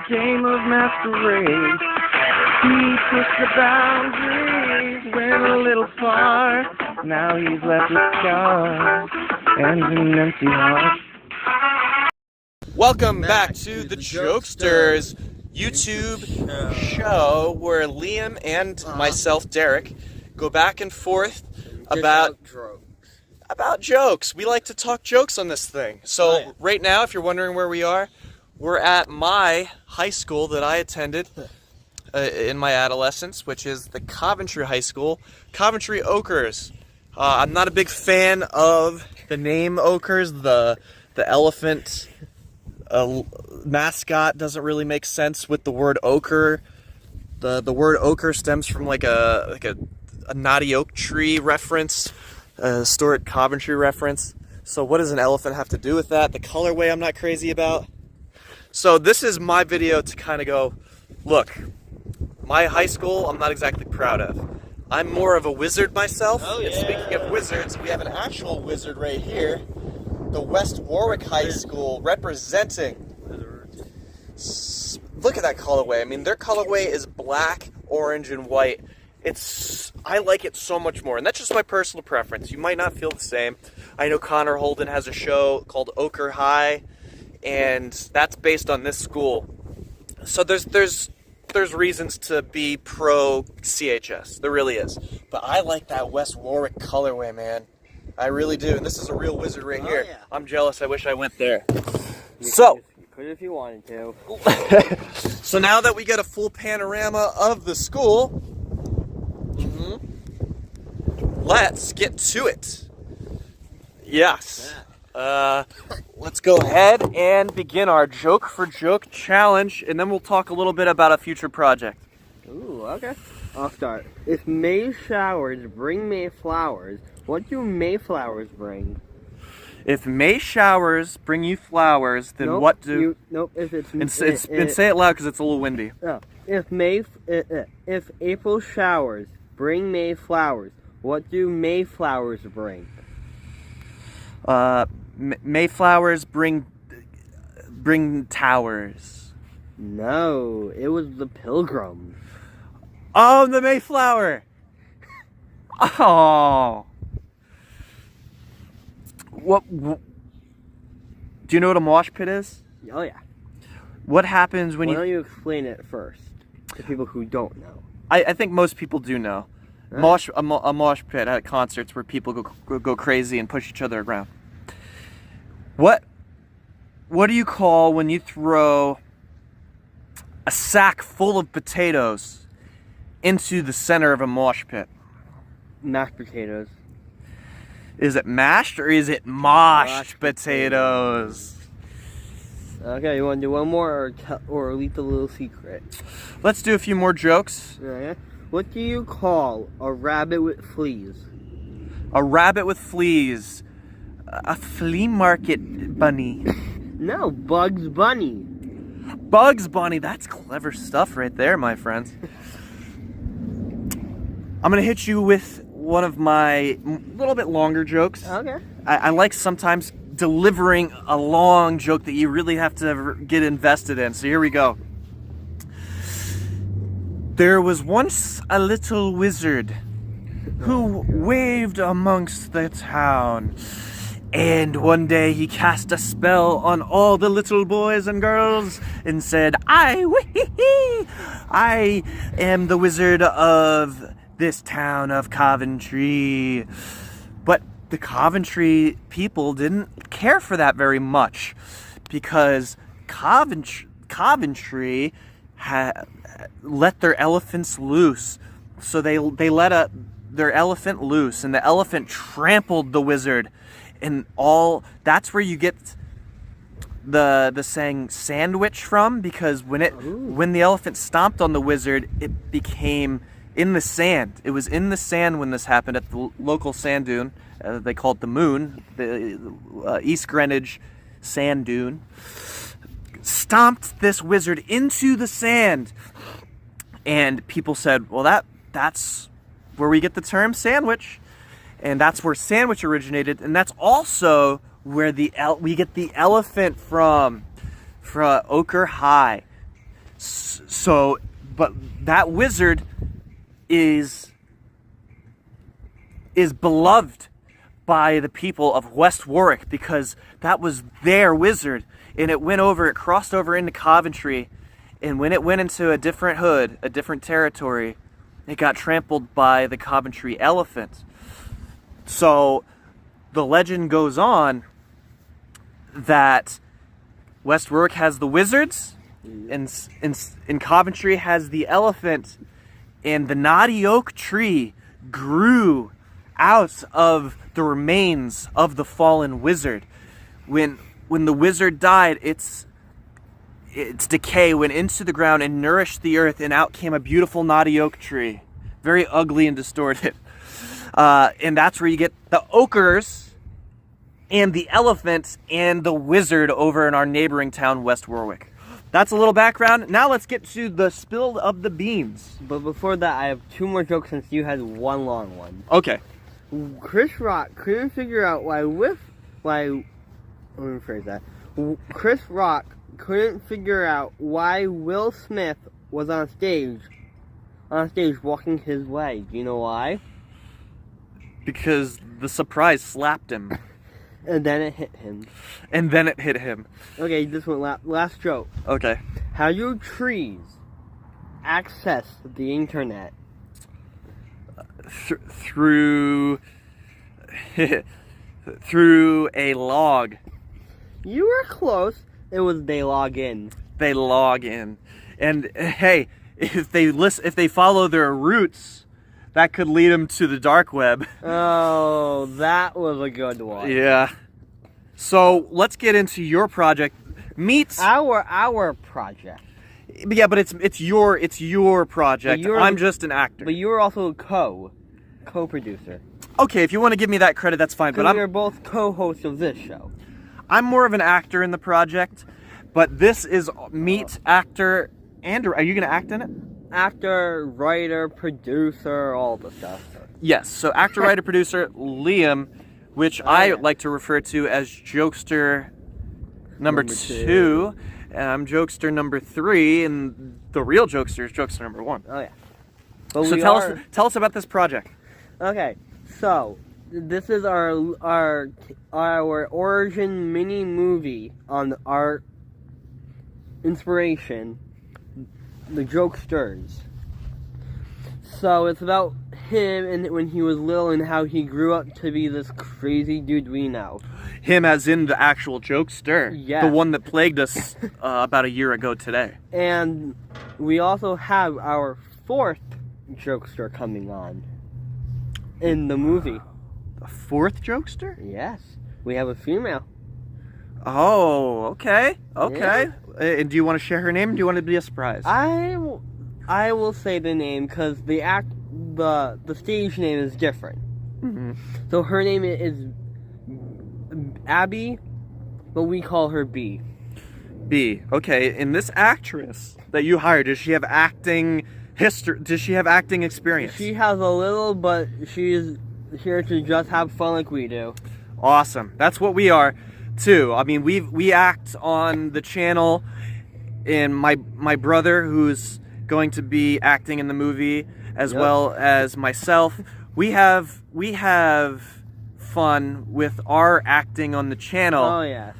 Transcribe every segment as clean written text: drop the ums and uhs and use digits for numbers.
game of masquerade. He pushed the boundaries, went a little far. Now he's left with scars and an empty heart. Welcome back to the Jokester's YouTube show where Liam and myself, Derek, go back and forth about jokes. We like to talk jokes on this thing. So right now, if you're wondering where we are, we're at my high school that I attended in my adolescence, which is the Coventry High School, Coventry Ochres. I'm not a big fan of the name Ochres. The elephant mascot doesn't really make sense with the word ochre. The word ochre stems from like a knotty oak tree reference, a historic Coventry reference. So what does an elephant have to do with that? The colorway I'm not crazy about. So this is my video to kind of go, look, my high school I'm not exactly proud of. I'm more of a wizard myself. Oh, yeah. And speaking of wizards, we have an actual wizard right here. The West Warwick High School representing. Look at that colorway. I mean, their colorway is black, orange, and white. I like it so much more, and that's just my personal preference. You might not feel the same. I know Connor Holden has a show called Ochre High, and that's based on this school. So there's reasons to be pro CHS. There really is. But I like that West Warwick colorway, man. I really do. And this is a real wizard right here. Yeah. I'm jealous. I wish I went there. You could if you wanted to. So now that we get a full panorama of the school, let's get to it. Yes. Let's go ahead and begin our joke for joke challenge, and then we'll talk a little bit about a future project. Ooh, okay. I'll start. If May showers bring May flowers, what do Mayflowers bring? If May showers bring you flowers, then what do... say it loud because it's a little windy. Oh. If April showers bring May flowers, what do Mayflowers bring? Mayflowers bring towers. No, it was the Pilgrims. Oh, the Mayflower! Oh. Do you know what a mosh pit is? Oh, yeah. What happens when Why don't you explain it first to people who don't know? I think most people do know. Right. A mosh pit at concerts where people go crazy and push each other around. What do you call when you throw a sack full of potatoes into the center of a mosh pit? Mashed potatoes. Is it mashed or is it moshed potatoes? Okay, you want to do one more or leave the little secret? Let's do a few more jokes. Okay. What do you call a rabbit with fleas? A rabbit with fleas. A flea market bunny. No, Bugs Bunny. Bugs Bunny. That's clever stuff right there, my friends. I'm going to hit you with one of my little bit longer jokes. Okay. I like sometimes delivering a long joke that you really have to get invested in. So here we go. There was once a little wizard who waved amongst the town. And one day he cast a spell on all the little boys and girls and said, I am the wizard of this town of Coventry. But the Coventry people didn't care for that very much because Coventry had let their elephants loose. So they let their elephant loose, and the elephant trampled the wizard. And that's where you get the saying sandwich from, because when the elephant stomped on the wizard, it became in the sand. It was in the sand when this happened at the local sand dune. They call it the Moon, the East Greenwich sand dune. Stomped this wizard into the sand, and people said, well, that's where we get the term sandwich. And that's where sandwich originated, and that's also where we get the elephant from Ochre High. So, but that wizard is beloved by the people of West Warwick because that was their wizard, and it crossed over into Coventry, and when it went into a different hood, a different territory, it got trampled by the Coventry elephant. So the legend goes on that West Warwick has the wizards, and Coventry has the elephant, and the knotty oak tree grew out of the remains of the fallen wizard. When the wizard died, its decay went into the ground and nourished the earth, and out came a beautiful knotty oak tree, very ugly and distorted. And that's where you get the ochres and the elephant and the wizard over in our neighboring town, West Warwick. That's a little background. Now let's get to the spill of the beans. But before that, I have 2 more jokes since you had one long one. Okay. Chris Rock couldn't figure out let me rephrase that. Chris Rock couldn't figure out why Will Smith was on stage walking his way. Do you know why? Because the surprise slapped him. And then it hit him. Okay, this one, last joke. Okay. How do trees access the internet? Through a log. You were close. It was they log in. They log in. And hey, if they follow their roots, that could lead them to the dark web. Oh, that was a good one. Yeah. So let's get into your project. Meets our project. Yeah, but it's your project. I'm just an actor. But you're also a co-producer. Okay, if you want to give me that credit, that's fine. But we're both co-hosts of this show. I'm more of an actor in the project, but this is meet actor and are you going to act in it? Actor, writer, producer, all the stuff. Yes, so actor, writer, producer, Liam, which I like to refer to as Jokester number 2, and I'm Jokester number 3, and the real Jokester is Jokester number 1. Oh yeah. But so tell us about this project. Okay, so this is our origin mini movie on our inspiration, the Jokester's. So it's about him and when he was little and how he grew up to be this crazy dude we know. Him as in the actual Jokester. Yeah. The one that plagued us about a year ago today. And we also have our 4th Jokester coming on in the movie. The 4th Jokester? Yes. We have a female. Oh, okay. Okay. Yeah. And do you want to share her name, or do you want it to be a surprise? I will say the name because the stage name is different. Mm-hmm. So her name is Abby, but we call her B. B. Okay. And this actress that you hired, does she have acting history? Does she have acting experience? She has a little, but she's here to just have fun like we do. Awesome. That's what we are too. I mean, we act on the channel, and my brother, who's going to be acting in the movie, as well as myself, we have fun with our acting on the channel. Oh yes.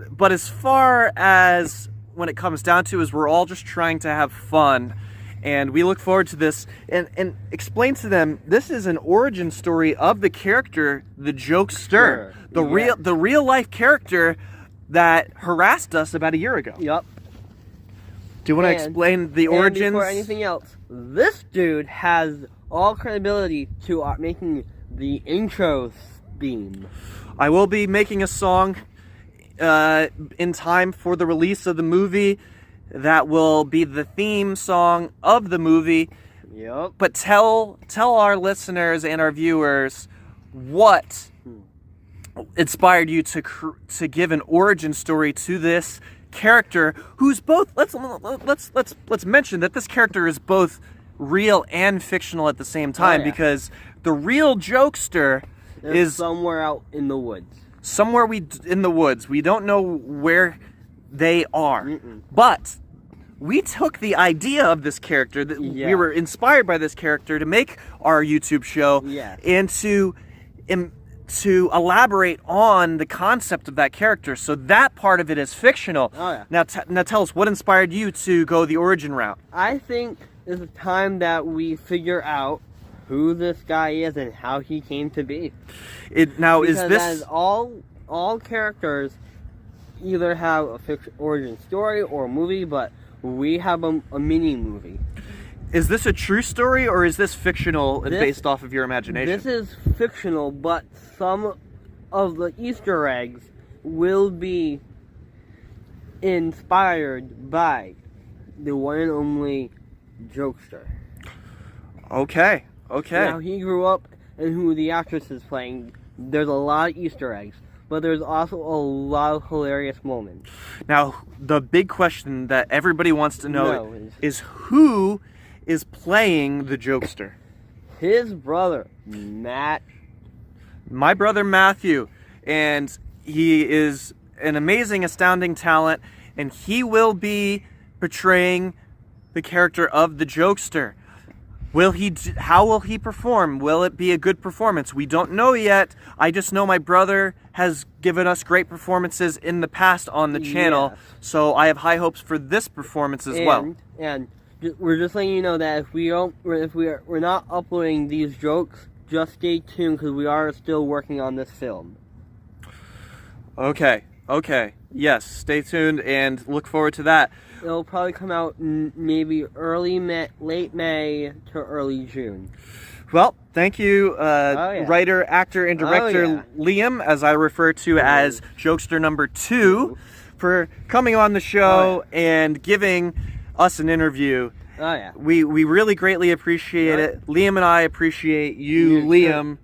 But as far as when it comes down to is we're all just trying to have fun, and we look forward to this and explain to them this is an origin story of the character, the Jokester, the real life character that harassed us about a year ago. Yup. Do you want to explain the origins? And before anything else, this dude has all credibility to making the intro theme. I will be making a song in time for the release of the movie that will be the theme song of the movie. Yep. But tell our listeners and our viewers what inspired you to give an origin story to this character who's both let's mention that this character is both real and fictional at the same time, because the real Jokester is somewhere out in the woods. Somewhere in the woods. We don't know where they are. But we took the idea of this character, that we were inspired by this character to make our YouTube show, and to elaborate on the concept of that character. So that part of it is fictional. Oh, yeah. Now tell us, what inspired you to go the origin route? I think it's time that we figure out who this guy is and how he came to be. Because all characters either have a fiction origin story or a movie, but we have a mini movie. Is this a true story, or is this fictional and based off of your imagination? This is fictional, but some of the Easter eggs will be inspired by the one and only Jokester. Okay. Now, he grew up and who the actress is playing. There's a lot of Easter eggs, but there's also a lot of hilarious moments. Now, the big question that everybody wants to know is who is playing the Jokester? His brother, Matt. My brother, Matthew. And he is an amazing, astounding talent, and he will be portraying the character of the Jokester. How will he perform? Will it be a good performance? We don't know yet. I just know my brother has given us great performances in the past on the channel, so I have high hopes for this performance as well. And we're just letting you know that we're not uploading these jokes, just stay tuned because we are still working on this film. Okay. Yes, stay tuned and look forward to that. It'll probably come out maybe late May to early June. Well, thank you, writer, actor, and director Liam, as I refer to as Jokester number 2, for coming on the show and giving us an interview. We really greatly appreciate it. Liam and I appreciate you, Liam,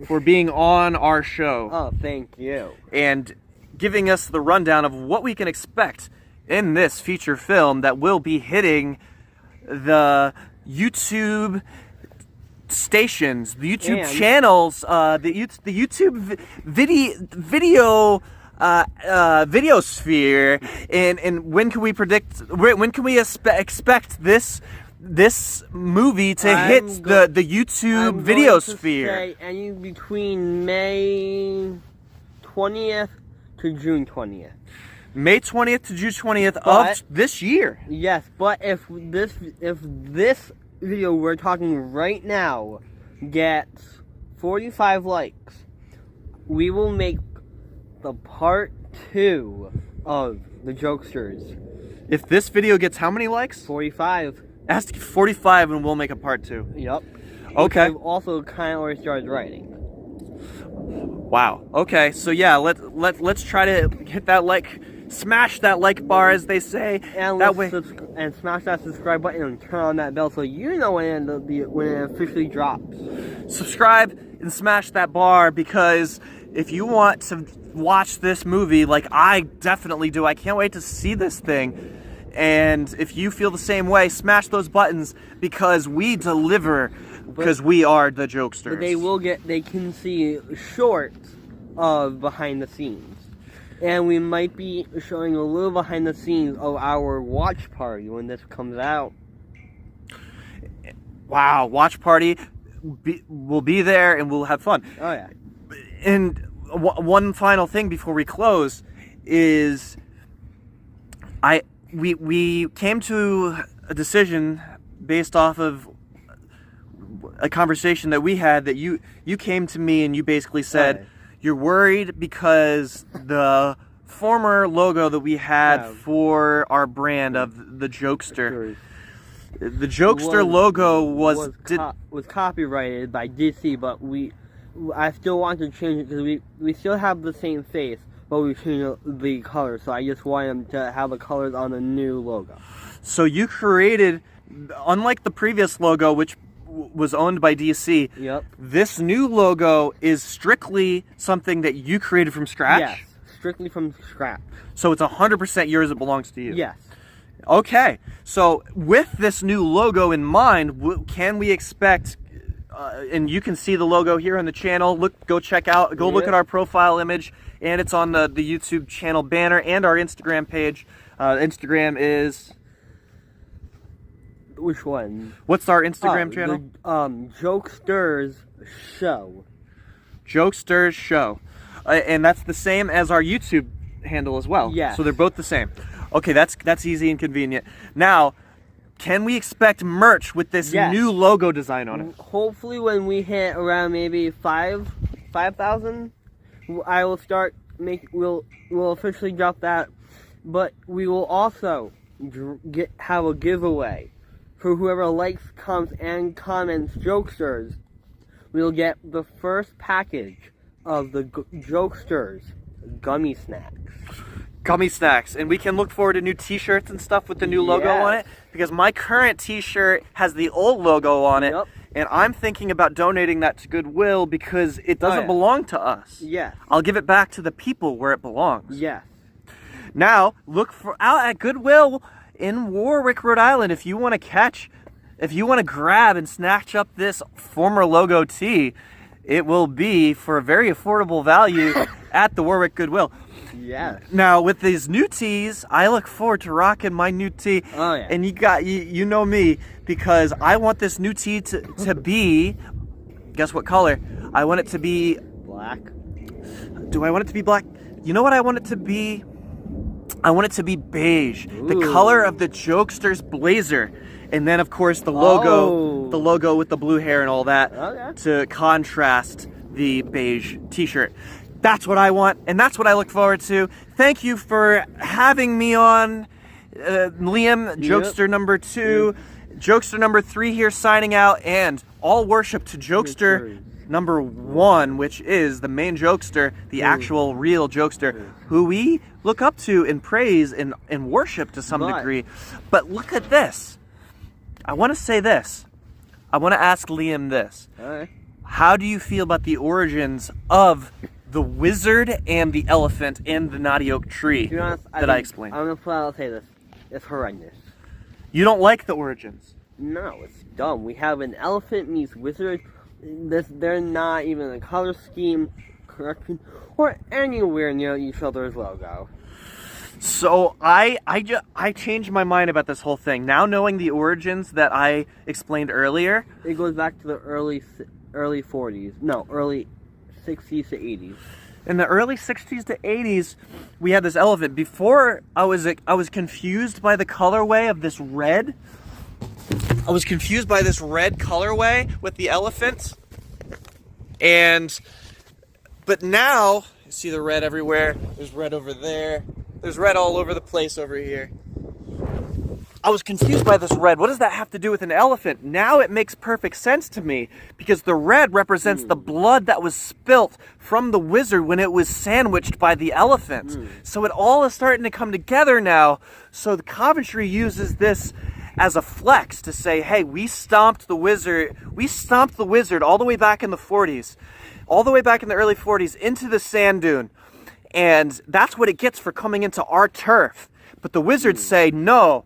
for being on our show. Oh, thank you. And giving us the rundown of what we can expect in this feature film that will be hitting the YouTube stations, the YouTube channels, the YouTube video sphere. And when can we expect this movie to hit the YouTube video sphere? Say any between May 20th to June 20th. May 20th to June 20th of this year. Yes, but if this video we're talking right now gets 45 likes, we will make the part 2 of the Jokester's. If this video gets how many likes? 45. It has to get 45 and we'll make a part 2. Yep. Okay. I've also kind of already started writing. Wow. Okay, so yeah, let's try to hit that smash that like bar, as they say. And that way, and smash that subscribe button and turn on that bell so you know when it officially drops. Subscribe and smash that bar, because if you want to watch this movie like I definitely do, I can't wait to see this thing. And if you feel the same way, smash those buttons, because we deliver, because we are the Jokesters. But they can see shorts of behind the scenes. And we might be showing a little behind the scenes of our watch party when this comes out. Wow, watch party. We'll be there and we'll have fun. Oh, yeah. And one final thing before we close is we came to a decision based off of a conversation that we had, that you came to me and you basically said, you're worried because the former logo that we had for our brand of the Jokester, the Jokester logo was copyrighted by DC, but I still want to change it because we still have the same face, but we changed the colors. So I just want them to have the colors on the new logo. So you created, unlike the previous logo, which was owned by DC. Yep. This new logo is strictly something that you created from scratch? Yes, strictly from scratch. So it's 100% yours, it belongs to you? Yes. Okay, so with this new logo in mind, can we expect, and you can see the logo here on the channel, go check out, look at our profile image, and it's on the YouTube channel banner and our Instagram page. Instagram is Which one? What's our Instagram channel? Jokester'S show. Jokester'S show. And that's the same as our YouTube handle as well. Yes. So they're both the same. Okay, that's easy and convenient. Now, can we expect merch with this new logo design on it? Hopefully when we hit around maybe 5,000, I will start we'll officially drop that. But we will also have a giveaway for whoever likes, comments Jokester'S. We'll get the first package of the Jokester'S gummy snacks. Gummy snacks. And we can look forward to new t-shirts and stuff with the new logo on it, because my current t-shirt has the old logo on it. Yep. And I'm thinking about donating that to Goodwill because it doesn't belong to us. Yeah. I'll give it back to the people where it belongs. Yeah. Now, look out at Goodwill in Warwick, Rhode Island if you want to grab and snatch up this former logo tee. It will be for a very affordable value at the Warwick Goodwill. Yes. Now, with these new tees, I look forward to rocking my new tee. Oh, yeah. And you know me, because I want this new tee to be, guess what color? I want it to be black. Do I want it to be black? You know what I want it to be? I want it to be beige. Ooh. The color of the Jokester's blazer. And then, of course, the logo with the blue hair and all that to contrast the beige t-shirt. That's what I want, and that's what I look forward to. Thank you for having me on, Liam, Jokester number 2. Jokester number 3 here signing out, and all worship to Jokester number 1, which is the main Jokester, the actual real Jokester, who we look up to and praise and worship to some degree. But look at this. I want to say this. I want to ask Liam this. How do you feel about the origins of the wizard and the elephant and the knotty oak tree that I explained? I'm going to say this. It's horrendous. You don't like the origins? No, it's dumb. We have an elephant meets wizard. They're not even a color scheme correction or anywhere near each other's logo. So I changed my mind about this whole thing. Now knowing the origins that I explained earlier. It goes back to the early 40s. No, early 60s to 80s. In the early 60s to 80s, we had this elephant. Before, I was confused by the colorway of this red. I was confused by this red colorway with the elephant. But now, you see the red everywhere. There's red over there. There's red all over the place over here. I was confused by this red. What does that have to do with an elephant? Now it makes perfect sense to me, because the red represents the blood that was spilt from the wizard when it was sandwiched by the elephant. So it all is starting to come together now. So the Coventry uses this as a flex to say, hey, we stomped the wizard all the way back in the 40s, all the way back in the early 40s into the sand dune. And that's what it gets for coming into our turf. But the wizards say, no,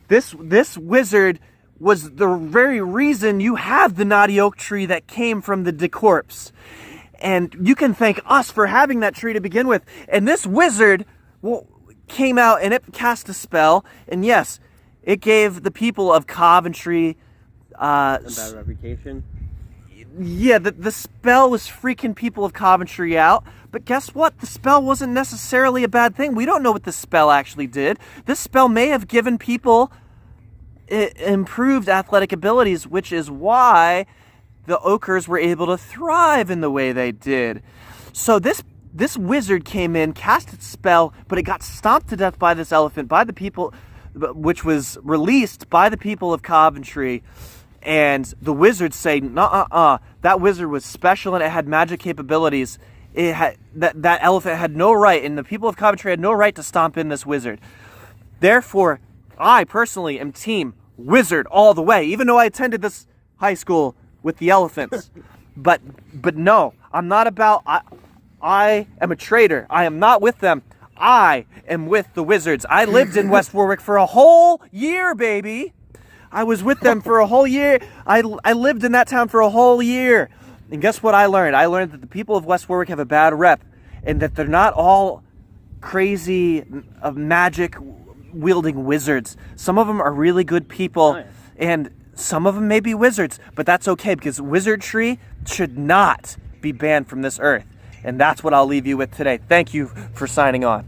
this wizard was the very reason you have the knotty oak tree that came from the decorpse. And you can thank us for having that tree to begin with. And this wizard came out and it cast a spell. And yes, it gave the people of Coventry a bad reputation. Yeah, the spell was freaking people of Coventry out. But guess what? The spell wasn't necessarily a bad thing. We don't know what the spell actually did. This spell may have given people improved athletic abilities, which is why the Oakers were able to thrive in the way they did. So this wizard came in, cast its spell, but it got stomped to death by this elephant, by the people, which was released by the people of Coventry. And the wizards say, nuh-uh-uh, that wizard was special and it had magic capabilities. It had that elephant had no right, and the people of Coventry had no right to stomp in this wizard. Therefore, I personally am team wizard all the way, even though I attended this high school with the elephants. but no, I'm not about, I am a traitor. I am not with them. I am with the wizards. I lived in West Warwick for a whole year, baby. I was with them for a whole year. I lived in that town for a whole year. And guess what I learned? I learned that the people of West Warwick have a bad rep, and that they're not all crazy of magic wielding wizards. Some of them are really good people, Oh, yeah. and some of them may be wizards, but that's okay because wizardry should not be banned from this earth. And that's what I'll leave you with today. Thank you for signing on.